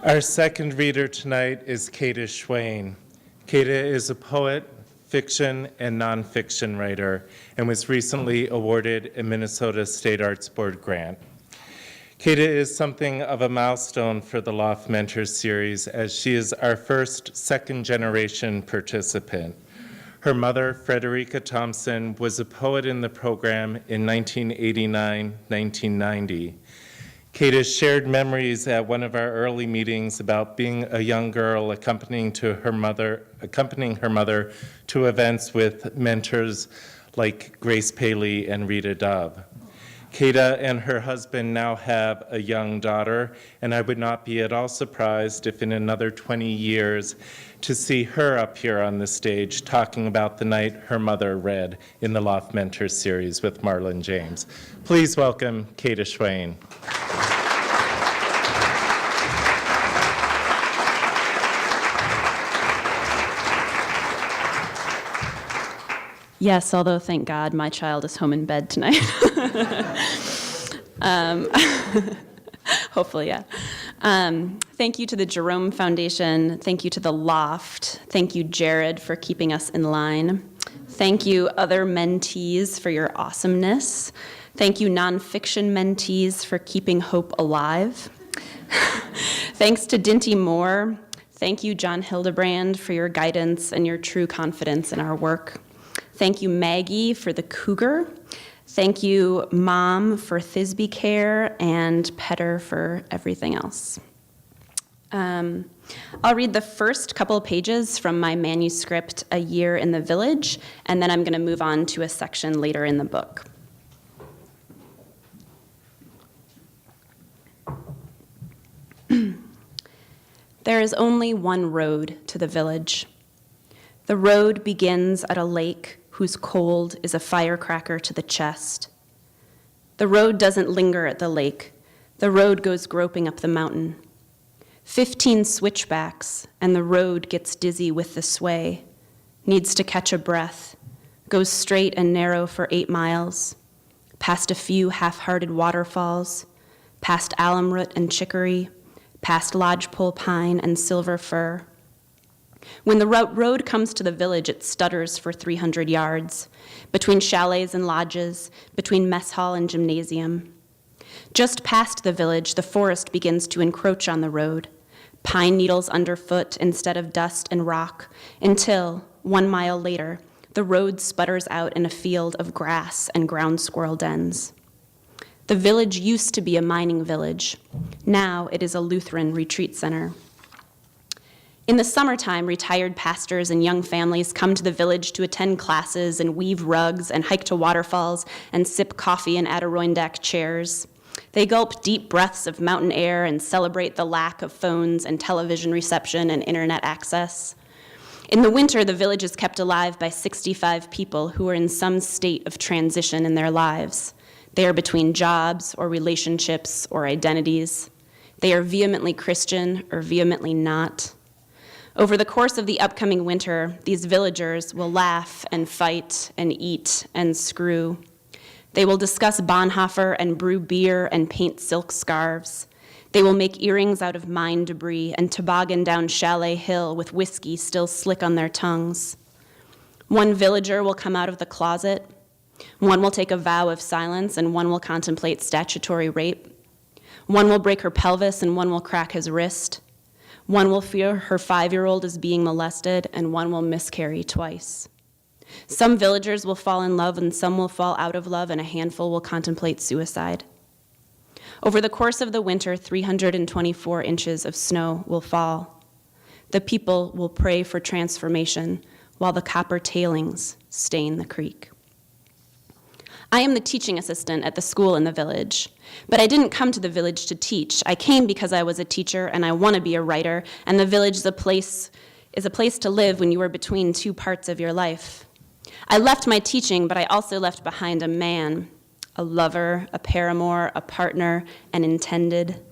Our second reader tonight is Kaethe Schwehn. Kaethe is a poet, fiction, and nonfiction writer, and was recently awarded a Minnesota State Arts Board grant. Kaethe is something of a milestone for the Loft Mentors series, as she is our first second-generation participant. Her mother, Frederica Thompson, was a poet in the program in 1989-1990. Kaethe shared memories at one of our early meetings about being a young girl accompanying her mother to events with mentors like Grace Paley and Rita Dove. Kaethe and her husband now have a young daughter, and I would not be at all surprised if in another 20 years to see her up here on the stage talking about the night her mother read in the Loft Mentors series with Marlon James. Please welcome Kaethe Schwehn. Yes, although thank God my child is home in bed tonight. Hopefully, yeah. Thank you to the Jerome Foundation. Thank you to the Loft. Thank you, Jared, for keeping us in line. Thank you, other mentees, for your awesomeness. Thank you, nonfiction mentees, for keeping hope alive. Thanks to Dinty Moore. Thank you, John Hildebrand, for your guidance and your true confidence in our work. Thank you, Maggie, for the cougar. Thank you, Mom, for Thisbe Care, and Petter for everything else. I'll read the first couple pages from my manuscript, A Year in the Village, and then I'm going to move on to a section later in the book. There is only one road to the village. The road begins at a lake whose cold is a firecracker to the chest. The road doesn't linger at the lake. The road goes groping up the mountain. 15 switchbacks, and the road gets dizzy with the sway, needs to catch a breath, goes straight and narrow for 8 miles, past a few half-hearted waterfalls, past alum-root and chicory, past lodgepole pine and silver fir. When the road comes to the village, it stutters for 300 yards, between chalets and lodges, between mess hall and gymnasium. Just past the village, the forest begins to encroach on the road, pine needles underfoot instead of dust and rock, until, 1 mile later, the road sputters out in a field of grass and ground squirrel dens. The village used to be a mining village. Now it is a Lutheran retreat center. In the summertime, retired pastors and young families come to the village to attend classes and weave rugs and hike to waterfalls and sip coffee in Adirondack chairs. They gulp deep breaths of mountain air and celebrate the lack of phones and television reception and internet access. In the winter, the village is kept alive by 65 people who are in some state of transition in their lives. They are between jobs or relationships or identities. They are vehemently Christian or vehemently not. Over the course of the upcoming winter, these villagers will laugh and fight and eat and screw. They will discuss Bonhoeffer and brew beer and paint silk scarves. They will make earrings out of mine debris and toboggan down Chalet Hill with whiskey still slick on their tongues. One villager will come out of the closet. One will take a vow of silence, and one will contemplate statutory rape. One will break her pelvis, and one will crack his wrist. One will fear her 5-year-old is being molested, and one will miscarry twice. Some villagers will fall in love, and some will fall out of love, and a handful will contemplate suicide. Over the course of the winter, 324 inches of snow will fall. The people will pray for transformation while the copper tailings stain the creek. I am the teaching assistant at the school in the village, but I didn't come to the village to teach. I came because I was a teacher and I want to be a writer, and the village is a place to live when you are between 2 parts of your life. I left my teaching, but I also left behind a man, a lover, a paramour, a partner, an intended.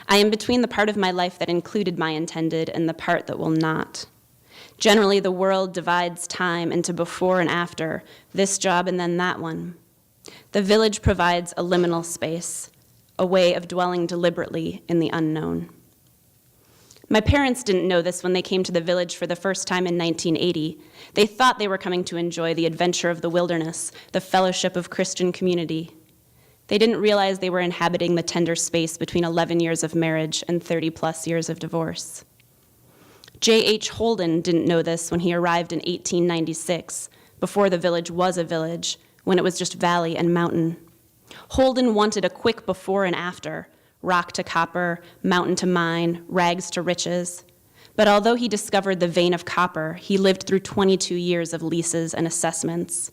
I am between the part of my life that included my intended and the part that will not. Generally, the world divides time into before and after, this job and then that one. The village provides a liminal space, a way of dwelling deliberately in the unknown. My parents didn't know this when they came to the village for the first time in 1980. They thought they were coming to enjoy the adventure of the wilderness, the fellowship of Christian community. They didn't realize they were inhabiting the tender space between 11 years of marriage and 30-plus years of divorce. J.H. Holden didn't know this when he arrived in 1896, before the village was a village, when it was just valley and mountain. Holden wanted a quick before and after, rock to copper, mountain to mine, rags to riches. But although he discovered the vein of copper, he lived through 22 years of leases and assessments.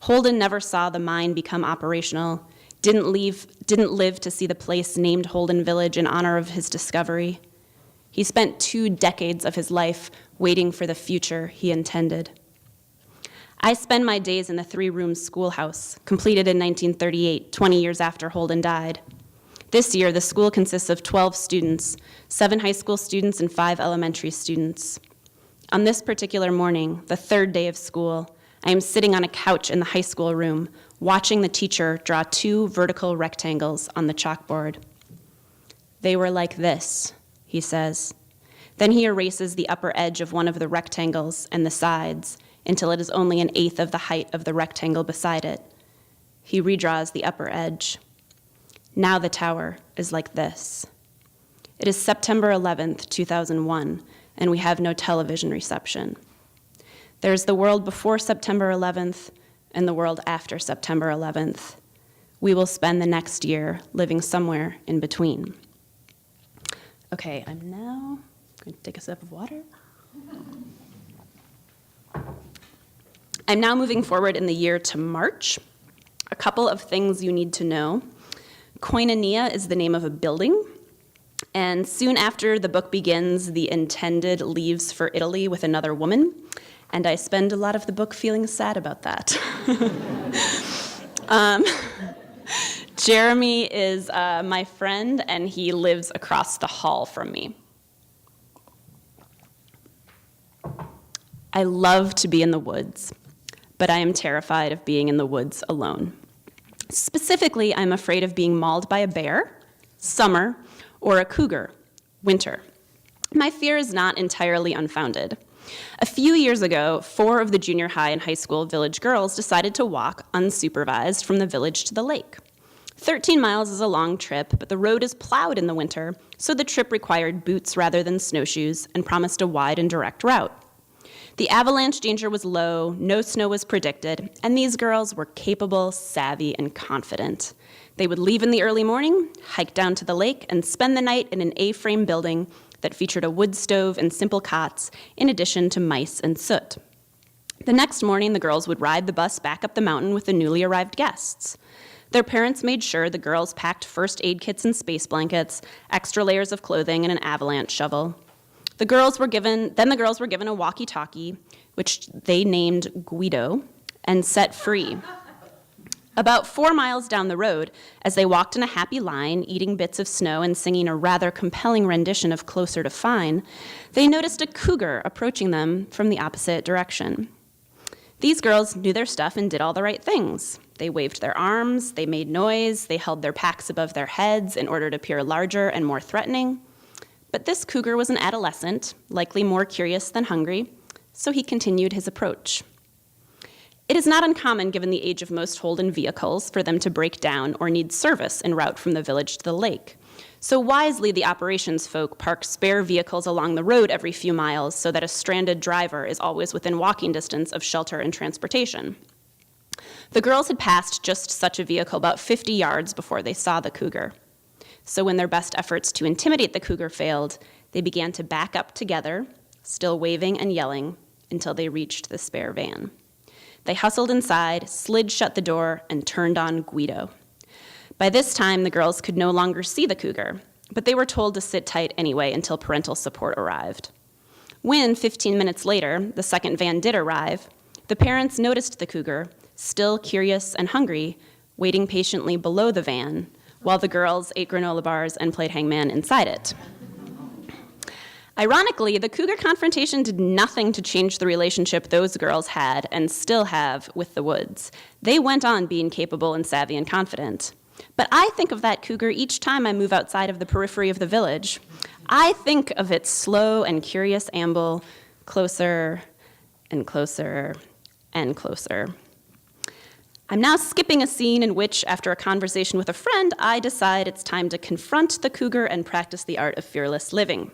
Holden never saw the mine become operational, didn't live to see the place named Holden Village in honor of his discovery. He spent 2 decades of his life waiting for the future he intended. I spend my days in the 3-room schoolhouse, completed in 1938, 20 years after Holden died. This year, the school consists of 12 students, 7 high school students and 5 elementary students. On this particular morning, the 3rd day of school, I am sitting on a couch in the high school room, watching the teacher draw 2 vertical rectangles on the chalkboard. "They were like this," he says. Then he erases the upper edge of one of the rectangles and the sides until it is only 1/8 of the height of the rectangle beside it. He redraws the upper edge. Now the tower is like this. It is September 11th, 2001, and we have no television reception. There's the world before September 11th and the world after September 11th. We will spend the next year living somewhere in between. Okay, I'm now going to take a sip of water. I'm now moving forward in the year to March. A couple of things you need to know. Koinonia is the name of a building, and soon after the book begins, the intended leaves for Italy with another woman, and I spend a lot of the book feeling sad about that. Jeremy is my friend, and he lives across the hall from me. I love to be in the woods, but I am terrified of being in the woods alone. Specifically, I'm afraid of being mauled by a bear, summer, or a cougar, winter. My fear is not entirely unfounded. A few years ago, 4 of the junior high and high school village girls decided to walk unsupervised from the village to the lake. 13 miles is a long trip, but the road is plowed in the winter, so the trip required boots rather than snowshoes and promised a wide and direct route. The avalanche danger was low, no snow was predicted, and these girls were capable, savvy, and confident. They would leave in the early morning, hike down to the lake, and spend the night in an A-frame building that featured a wood stove and simple cots, in addition to mice and soot. The next morning, the girls would ride the bus back up the mountain with the newly arrived guests. Their parents made sure the girls packed first aid kits and space blankets, extra layers of clothing, and an avalanche shovel. The girls were given a walkie-talkie, which they named Guido, and set free. About 4 miles down the road, as they walked in a happy line, eating bits of snow and singing a rather compelling rendition of Closer to Fine, they noticed a cougar approaching them from the opposite direction. These girls knew their stuff and did all the right things. They waved their arms, they made noise, they held their packs above their heads in order to appear larger and more threatening. But this cougar was an adolescent, likely more curious than hungry, so he continued his approach. It is not uncommon, given the age of most Holden vehicles, for them to break down or need service en route from the village to the lake. So wisely, the operations folk park spare vehicles along the road every few miles so that a stranded driver is always within walking distance of shelter and transportation. The girls had passed just such a vehicle about 50 yards before they saw the cougar. So when their best efforts to intimidate the cougar failed, they began to back up together, still waving and yelling, until they reached the spare van. They hustled inside, slid shut the door, and turned on Guido. By this time, the girls could no longer see the cougar, but they were told to sit tight anyway until parental support arrived. When, 15 minutes later, the second van did arrive, the parents noticed the cougar, still curious and hungry, waiting patiently below the van, while the girls ate granola bars and played hangman inside it. Ironically, the cougar confrontation did nothing to change the relationship those girls had and still have with the woods. They went on being capable and savvy and confident. But I think of that cougar each time I move outside of the periphery of the village. I think of its slow and curious amble, closer and closer and closer. I'm now skipping a scene in which, after a conversation with a friend, I decide it's time to confront the cougar and practice the art of fearless living.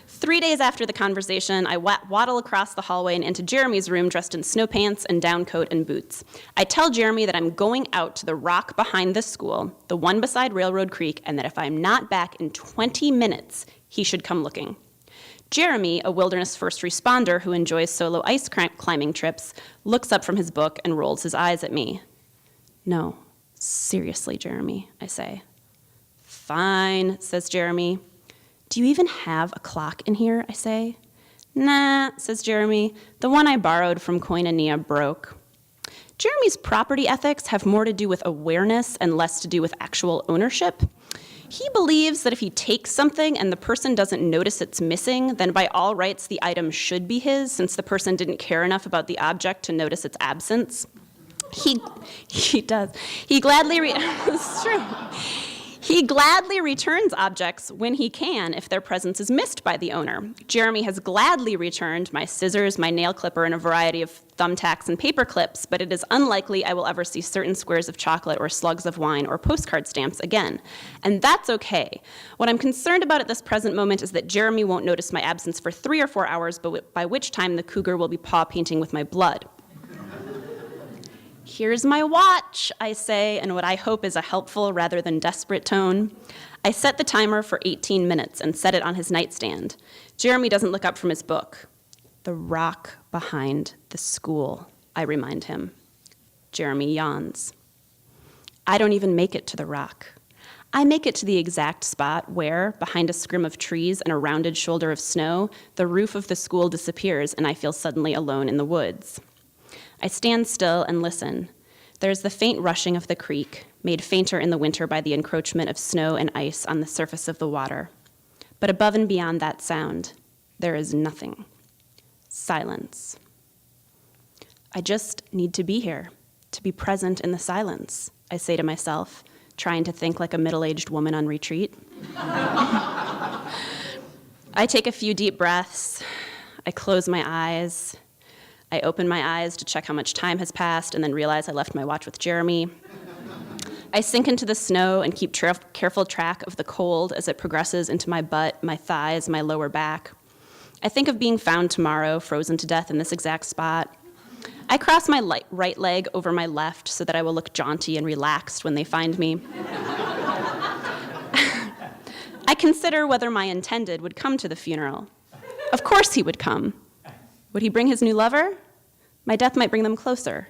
3 days after the conversation, I waddle across the hallway and into Jeremy's room dressed in snow pants and down coat and boots. I tell Jeremy that I'm going out to the rock behind the school, the one beside Railroad Creek, and that if I'm not back in 20 minutes, he should come looking. Jeremy, a wilderness first responder who enjoys solo ice climbing trips, looks up from his book and rolls his eyes at me. "No, seriously, Jeremy," I say. "Fine," says Jeremy. "Do you even have a clock in here?" I say. "Nah," says Jeremy. "The one I borrowed from Koinonia broke." Jeremy's property ethics have more to do with awareness and less to do with actual ownership. He believes that if he takes something and the person doesn't notice it's missing, then by all rights the item should be his, since the person didn't care enough about the object to notice its absence. He does. He gladly it's true. He gladly returns objects when he can if their presence is missed by the owner. Jeremy has gladly returned my scissors, my nail clipper, and a variety of thumbtacks and paper clips, but it is unlikely I will ever see certain squares of chocolate or slugs of wine or postcard stamps again. And that's okay. What I'm concerned about at this present moment is that Jeremy won't notice my absence for 3 or 4 hours, but by which time the cougar will be paw painting with my blood. "Here's my watch," I say, in what I hope is a helpful rather than desperate tone. I set the timer for 18 minutes and set it on his nightstand. Jeremy doesn't look up from his book. "The rock behind the school," I remind him. Jeremy yawns. I don't even make it to the rock. I make it to the exact spot where, behind a scrim of trees and a rounded shoulder of snow, the roof of the school disappears and I feel suddenly alone in the woods. I stand still and listen. There's the faint rushing of the creek, made fainter in the winter by the encroachment of snow and ice on the surface of the water. But above and beyond that sound, there is nothing. Silence. I just need to be here, to be present in the silence, I say to myself, trying to think like a middle-aged woman on retreat. I take a few deep breaths. I close my eyes. I open my eyes to check how much time has passed and then realize I left my watch with Jeremy. I sink into the snow and keep careful track of the cold as it progresses into my butt, my thighs, my lower back. I think of being found tomorrow, frozen to death in this exact spot. I cross my right leg over my left so that I will look jaunty and relaxed when they find me. I consider whether my intended would come to the funeral. Of course he would come. Would he bring his new lover? My death might bring them closer.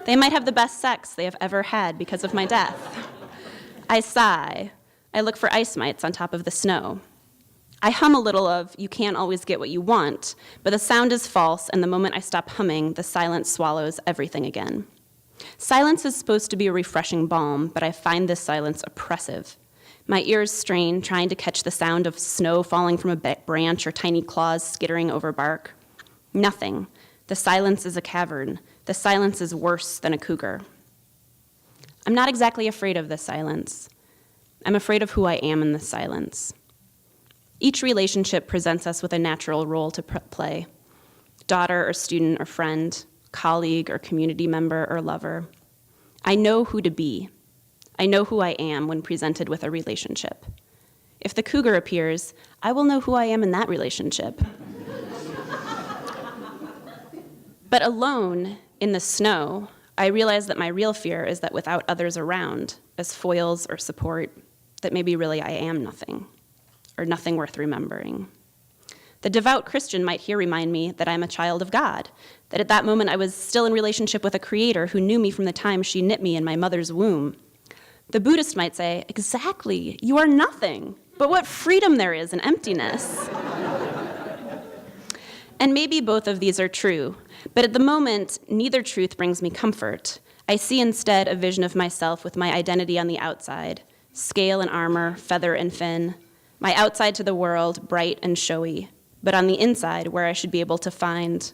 They might have the best sex they have ever had because of my death. I sigh. I look for ice mites on top of the snow. I hum a little of "You Can't Always Get What You Want," but the sound is false, and the moment I stop humming, the silence swallows everything again. Silence is supposed to be a refreshing balm, but I find this silence oppressive. My ears strain, trying to catch the sound of snow falling from a branch or tiny claws skittering over bark. Nothing. The silence is a cavern. The silence is worse than a cougar. I'm not exactly afraid of this silence. I'm afraid of who I am in this silence. Each relationship presents us with a natural role to play. Daughter or student or friend, colleague or community member or lover. I know who to be. I know who I am when presented with a relationship. If the cougar appears, I will know who I am in that relationship. But alone in the snow, I realize that my real fear is that without others around, as foils or support, that maybe really I am nothing, or nothing worth remembering. The devout Christian might here remind me that I'm a child of God, that at that moment I was still in relationship with a creator who knew me from the time she knit me in my mother's womb. The Buddhist might say, exactly, you are nothing, but what freedom there is in emptiness. And maybe both of these are true, but at the moment, neither truth brings me comfort. I see instead a vision of myself with my identity on the outside, scale and armor, feather and fin, my outside to the world, bright and showy, but on the inside, where I should be able to find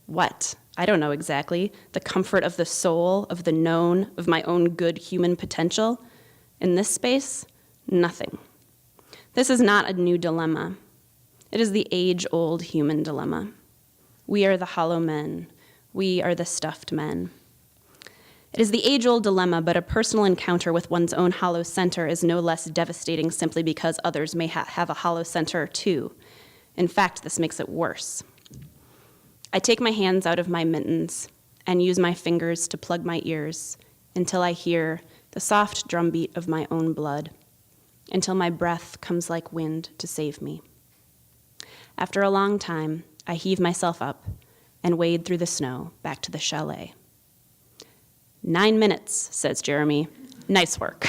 what I don't know exactly. The comfort of the soul, of the known, of my own good human potential. In this space, nothing. This is not a new dilemma. It is the age-old human dilemma. We are the hollow men. We are the stuffed men. It is the age-old dilemma, but a personal encounter with one's own hollow center is no less devastating simply because others may have a hollow center too. In fact, this makes it worse. I take my hands out of my mittens and use my fingers to plug my ears until I hear the soft drumbeat of my own blood, until my breath comes like wind to save me. After a long time, I heave myself up and wade through the snow back to the chalet. 9 minutes, says Jeremy. Nice work.